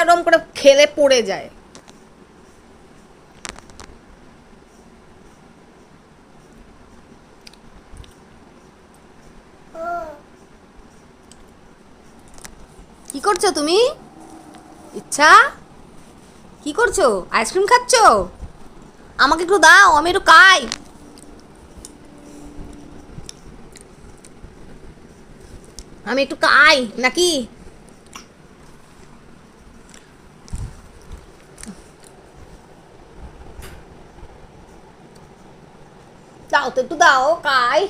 এরকম করে খেলে পড়ে যায়। কি করছো তুমি? ইচ্ছা, কি করছো? আইসক্রিম খাচ্ছো? আমাকে একটু দাও, আমি একটু খাই। আমি একটু খাই নাকি? দাও তো, একটু দাও, খাই।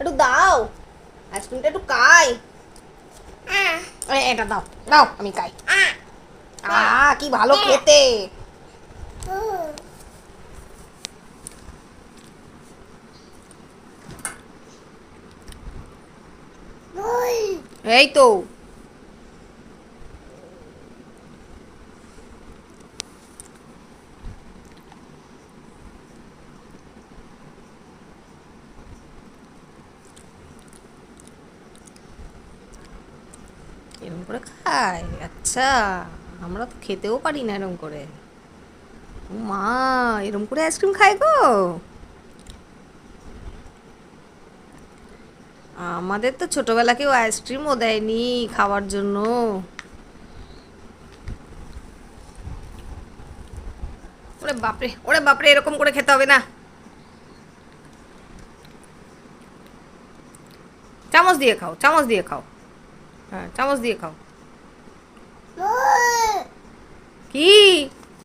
একটু দাও, আইসক্রিমটা একটু খাই। এটা দাও, দাও আমি খাই। কি ভালো খেতে। এই তো। এরকম করে খায়? আচ্ছা, আমরা তো খেতেও পারি না এরকম করে। মা, এরকম করে আইসক্রিম খায় গো? আমাদের তো ছোটবেলা কেউ আইসক্রিমও দেয়নি খাওয়ার জন্য। ওরে বাপরে, ওরে বাপরে, এরকম করে খেতে হবে না। চামচ দিয়ে খাও, চামচ দিয়ে খাও। হ্যাঁ, চামচ দিয়ে খাও। কি?